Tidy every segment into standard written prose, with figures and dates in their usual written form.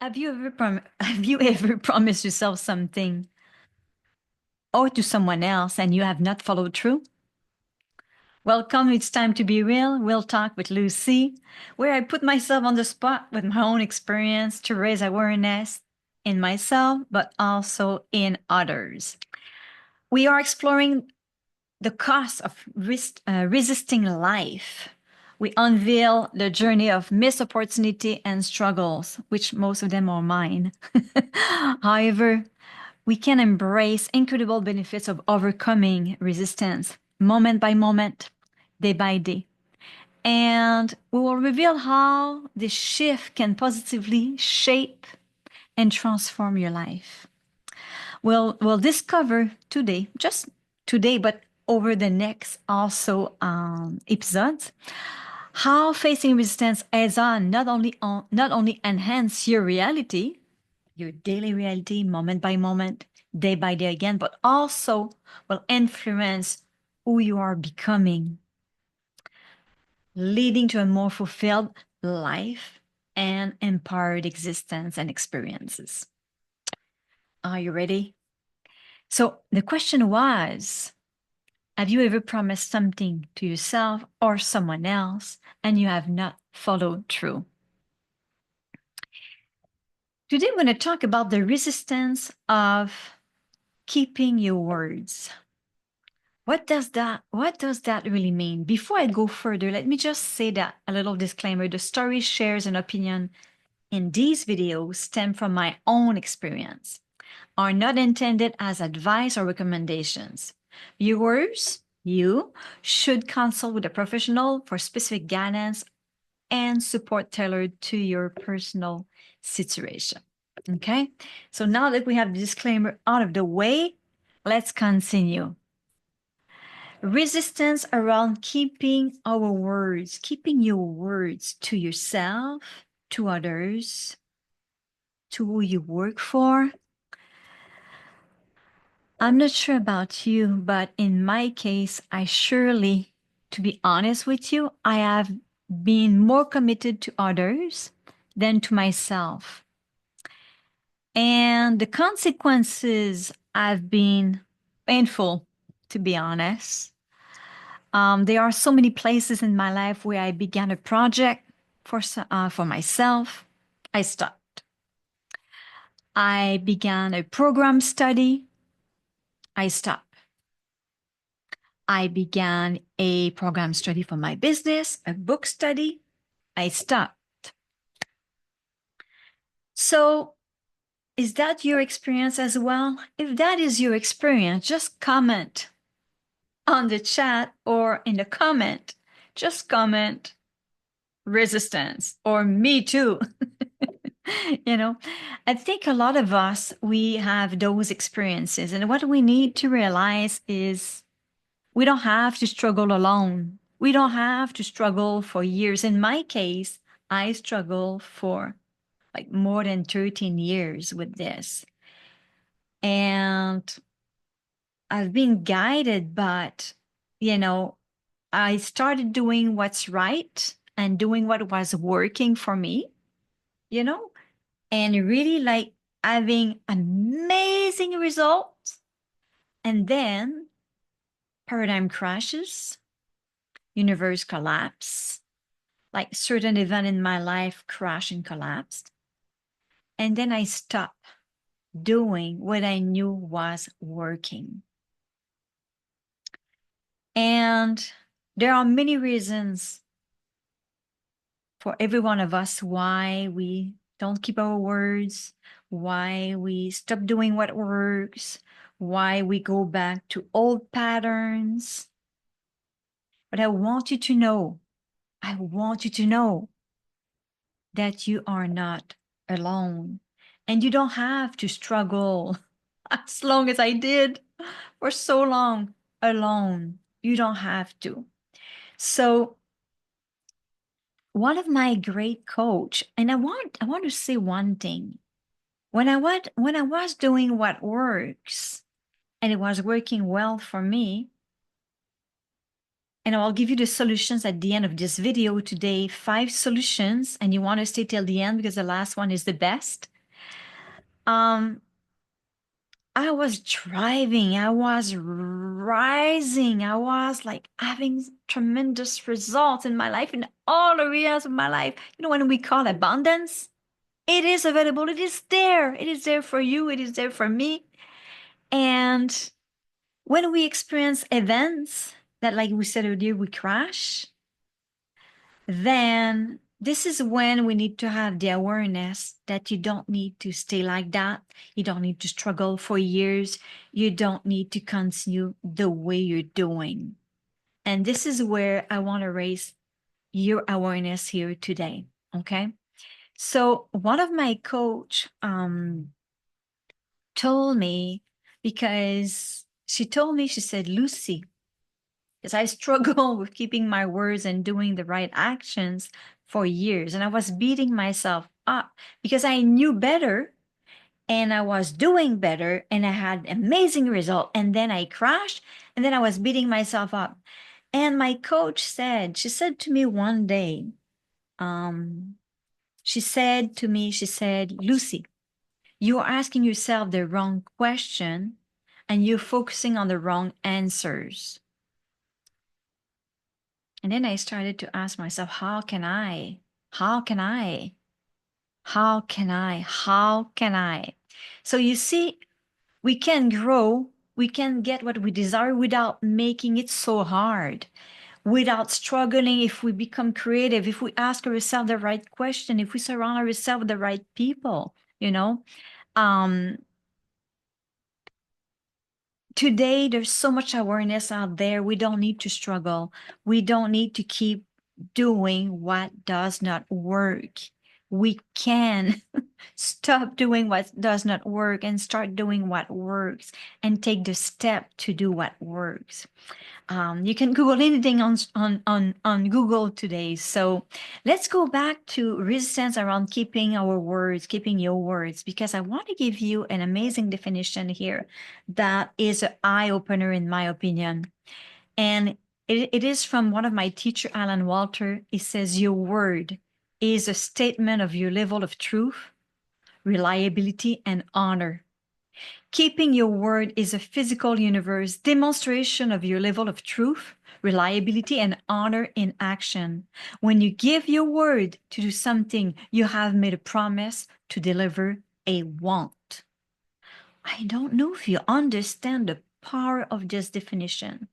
Have you ever promised yourself something or to someone else and you have not followed through? Welcome, it's time to be real. We'll talk with Lucie, where I put myself on the spot with my own experience to raise awareness in myself, but also in others. We are exploring the cost of resisting life. We unveil the journey of missed opportunity and struggles, which most of them are mine. However, we can embrace incredible benefits of overcoming resistance moment by moment, day by day. And we will reveal how this shift can positively shape and transform your life. We'll discover today, just today, but over the next also episodes, how facing resistance adds on not only enhance your reality, your daily reality, moment by moment, day by day again, but also will influence who you are becoming, leading to a more fulfilled life and empowered existence and experiences. Are you ready? So the question was, have you ever promised something to yourself or someone else and you have not followed through? Today, I'm going to talk about the resistance of keeping your words. What does that really mean? Before I go further, let me just say that a little disclaimer. The stories, shares, and opinion in these videos stem from my own experience, are not intended as advice or recommendations. Viewers, you should consult with a professional for specific guidance and support tailored to your personal situation. Okay, so now that we have the disclaimer out of the way, let's continue. Resistance around keeping our words, keeping your words to yourself, to others, to who you work for. I'm not sure about you, but in my case, I surely, to be honest with you, I have been more committed to others than to myself. And the consequences have been painful, to be honest. There are so many places in my life where I began a project for myself. I stopped. I began a program study. I stopped. I began a program study for my business, a book study. I stopped. So, is that your experience as well? If that is your experience, just comment on the chat or in the comment. Just comment resistance or me too. You know, I think a lot of us, we have those experiences. And what we need to realize is we don't have to struggle alone. We don't have to struggle for years. In my case, I struggle for like more than 13 years with this. And I've been guided, but, I started doing what's right and doing what was working for me, you know, and really like having amazing results. And then paradigm crashes, universe collapse, like certain event in my life crashed and collapsed. And then I stopped doing what I knew was working. And there are many reasons for every one of us why we don't keep our words, why we stop doing what works, why we go back to old patterns. But I want you to know that you are not alone and you don't have to struggle as long as I did for so long alone. You don't have to. So one of my great coach, and I want to say one thing. When I was doing what works and it was working well for me, and I'll give you the solutions at the end of this video today, 5 solutions, and you want to stay till the end because the last one is the best. I was driving, I was rising, I was like having tremendous results in my life, in all areas of my life. You know, when we call abundance, it is available, it is there. It is there for you, it is there for me. And when we experience events that, like we said earlier, we crash, then this is when we need to have the awareness that you don't need to stay like that. You don't need to struggle for years. You don't need to continue the way you're doing. And this is where I want to raise your awareness here today. Okay. So one of my coach told me, because she told me, she said, Lucie, because I struggle with keeping my words and doing the right actions for years. And I was beating myself up because I knew better and I was doing better and I had amazing result. And then I crashed and then I was beating myself up. And my coach said, she said to me one day, um, she said, Lucie, you are asking yourself the wrong question and you're focusing on the wrong answers. And then I started to ask myself, how can I? How can I? How can I? How can I? So you see, we can grow, we can get what we desire without making it so hard, without struggling. If we become creative, if we ask ourselves the right question, if we surround ourselves with the right people, you know. Um, Today, there's so much awareness out there. We don't need to struggle. We don't need to keep doing what does not work. We can stop doing what does not work and start doing what works and take the step to do what works. You can Google anything on Google today. So let's go back to resistance around keeping our words, keeping your words, because I want to give you an amazing definition here that is an eye opener in my opinion. And it is from one of my teacher, Alan Walter. He says, your word is a statement of your level of truth, reliability, and honor. Keeping your word is a physical universe demonstration of your level of truth, reliability, and honor in action. When you give your word to do something, you have made a promise to deliver a want. I don't know if you understand the power of this definition.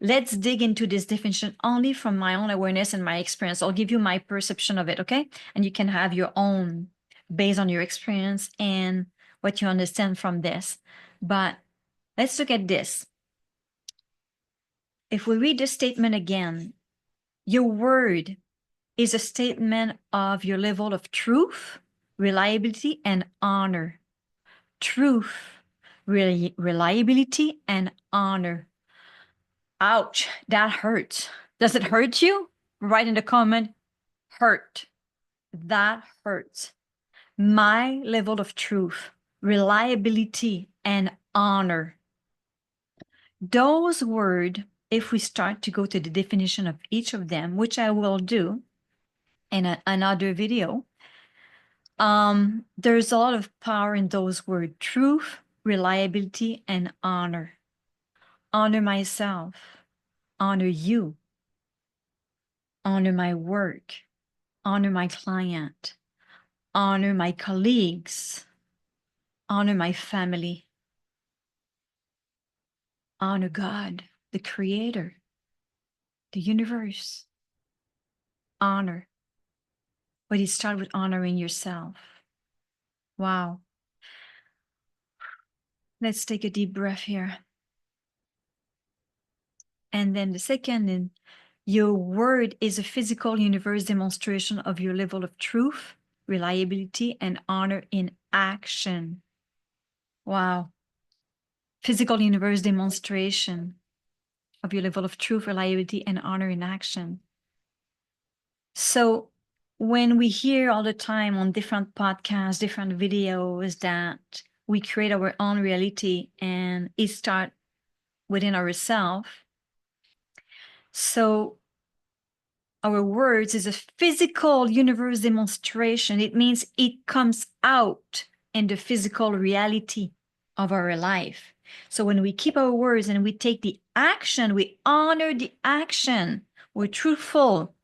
Let's dig into this definition only from my own awareness and my experience. I'll give you my perception of it, okay? And you can have your own based on your experience and what you understand from this. But let's look at this. If we read the statement again, your word is a statement of your level of truth, reliability, and honor. Truth, reliability, and honor. Ouch, that hurts. Does it hurt you? Write in the comment, hurt. That hurts. My level of truth, reliability, and honor. Those words, if we start to go to the definition of each of them, which I will do in another video, there's a lot of power in those words, truth, reliability, and honor. Honor myself, honor you, honor my work, honor my client, honor my colleagues, honor my family, honor God, the creator, the universe, honor. But it starts with honoring yourself. Wow. Let's take a deep breath here. And then the second, your word is a physical universe demonstration of your level of truth, reliability, and honor in action. Wow. Physical universe demonstration of your level of truth, reliability, and honor in action. So when we hear all the time on different podcasts, different videos that we create our own reality and it starts within ourselves. So our words is a physical universe demonstration. It means it comes out and the physical reality of our life. So when we keep our words and we take the action, we honor the action, we're truthful,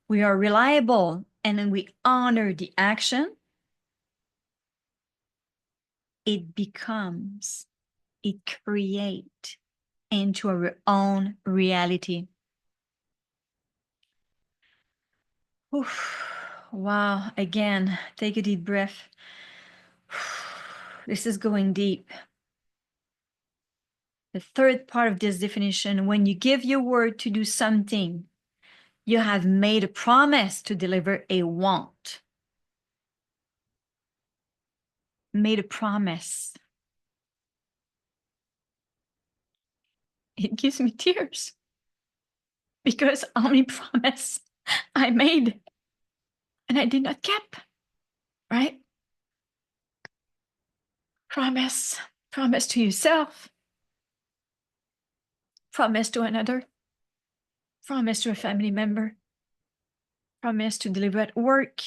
we are reliable, and then we honor the action, it becomes, it creates into our own reality. Oof. Wow. Again, take a deep breath. This is going deep. The third part of this definition, when you give your word to do something, you have made a promise to deliver a want. Made a promise. It gives me tears because how many promises I made and I did not keep, right? Promise to yourself, promise to another, promise to a family member, promise to deliver at work,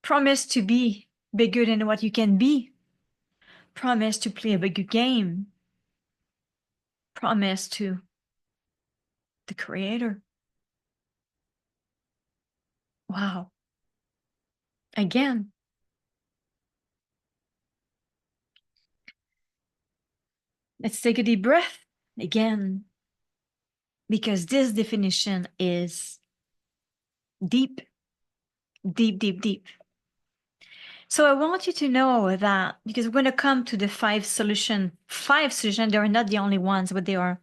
promise to be bigger than what you can be, promise to play a bigger game, promise to the Creator. Wow. Again, let's take a deep breath again, because this definition is deep, deep, deep, deep. So I want you to know that because we're going to come to the five solutions, they are not the only ones, but they are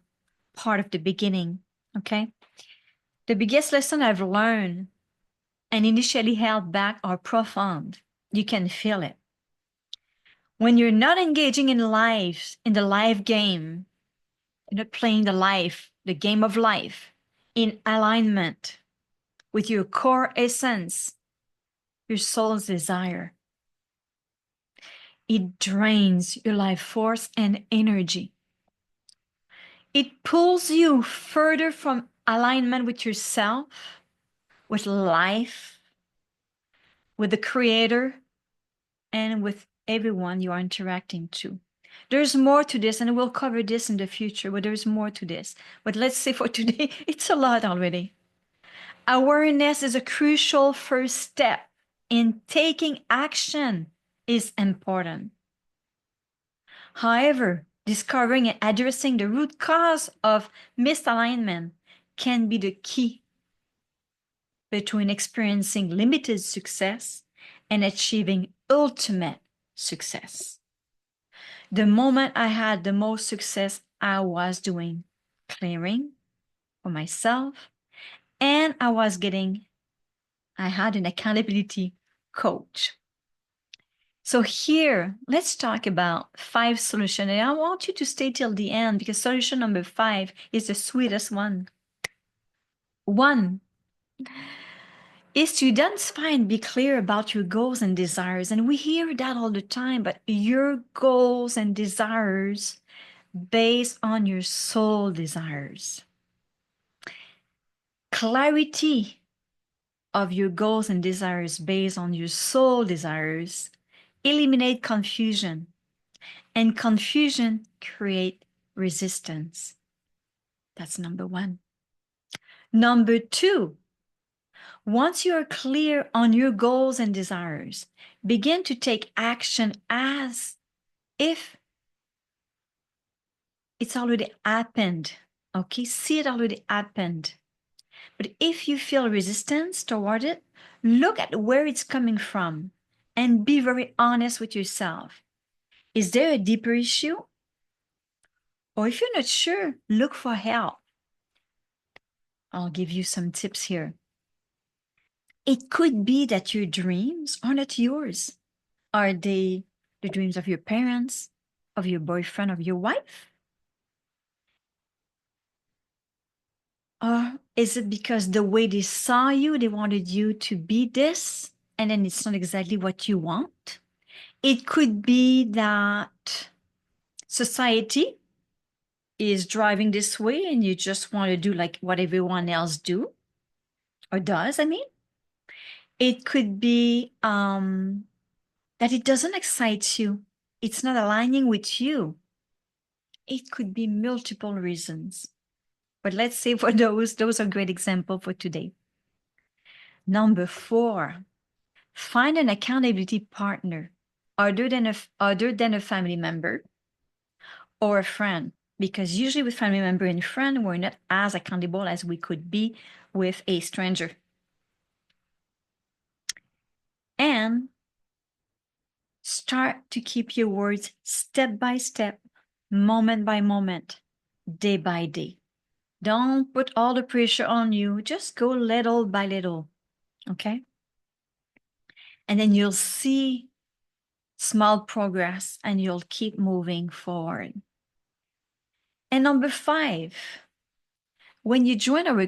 part of the beginning, okay? The biggest lesson I've learned and initially held back are profound. You can feel it. When you're not engaging in life, in the life game, you're not playing the game of life, in alignment with your core essence, your soul's desire, it drains your life force and energy. It pulls you further from alignment with yourself, with life, with the Creator, and with everyone you are interacting to. There's more to this, and we'll cover this in the future, but there's more to this. But let's say for today, it's a lot already. Awareness is a crucial first step in taking action is important. However, discovering and addressing the root cause of misalignment can be the key between experiencing limited success and achieving ultimate success. The moment I had the most success, I was doing clearing for myself, and I had an accountability coach. So here, let's talk about 5 solutions. And I want you to stay till the end because solution number 5 is the sweetest one. 1 is to identify and be clear about your goals and desires. And we hear that all the time, but your goals and desires based on your soul desires. Clarity of your goals and desires based on your soul desires eliminate confusion, and confusion create resistance. That's number 1. Number 2, once you are clear on your goals and desires, begin to take action as if it's already happened. Okay, see it already happened. But if you feel resistance toward it, look at where it's coming from and be very honest with yourself. Is there a deeper issue? Or if you're not sure, look for help. I'll give you some tips here. It could be that your dreams are not yours. Are they the dreams of your parents, of your boyfriend, of your wife? Or is it because the way they saw you, they wanted you to be this, and then it's not exactly what you want? It could be that society is driving this way and you just want to do like what everyone else do or does, I mean. It could be that it doesn't excite you, it's not aligning with you, it could be multiple reasons. But let's say for those are great examples for today. Number 4, find an accountability partner other than a family member or a friend, because usually with family member and friend, we're not as accountable as we could be with a stranger. And start to keep your words step by step, moment by moment, day by day. Don't put all the pressure on you. Just go little by little, okay? And then you'll see small progress and you'll keep moving forward. And number 5, when you join our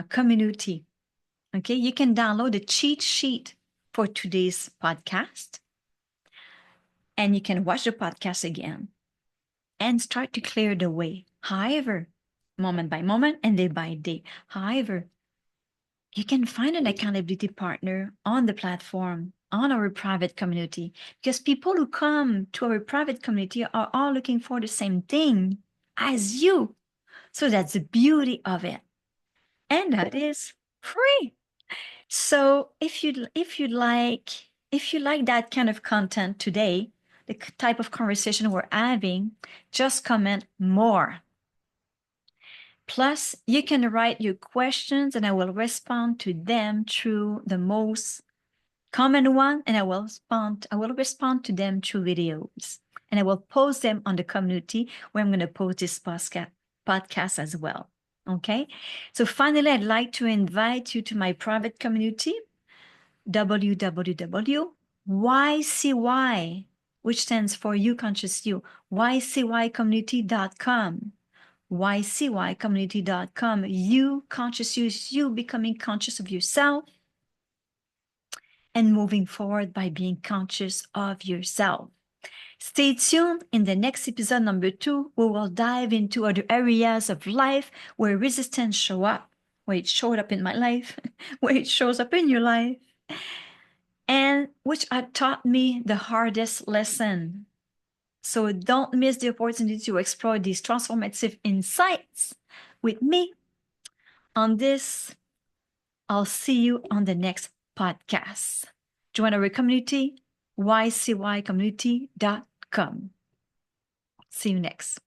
community, okay, you can download a cheat sheet for today's podcast. And you can watch the podcast again and start to clear the way. However, moment by moment and day by day. However, you can find an accountability partner on the platform, on our private community, because people who come to our private community are all looking for the same thing as you. So that's the beauty of it. And that is free. So if you like that kind of content today, the type of conversation we're having, just comment more. Plus, you can write your questions and I will respond to them through the most common one, and I will respond to them through videos. And I will post them on the community where I'm going to post this podcast as well. Okay? So finally, I'd like to invite you to my private community, www.YCY, which stands for You Conscious You, ycycommunity.com. ycycommunity.com. You conscious you is you becoming conscious of yourself and moving forward by being conscious of yourself. Stay tuned. In the next episode, number 2, we will dive into other areas of life where resistance show up, where it showed up in my life, where it shows up in your life, and which had taught me the hardest lesson. So don't miss the opportunity to explore these transformative insights with me on this. I'll see you on the next podcast. Join our community, ycycommunity.com. See you next.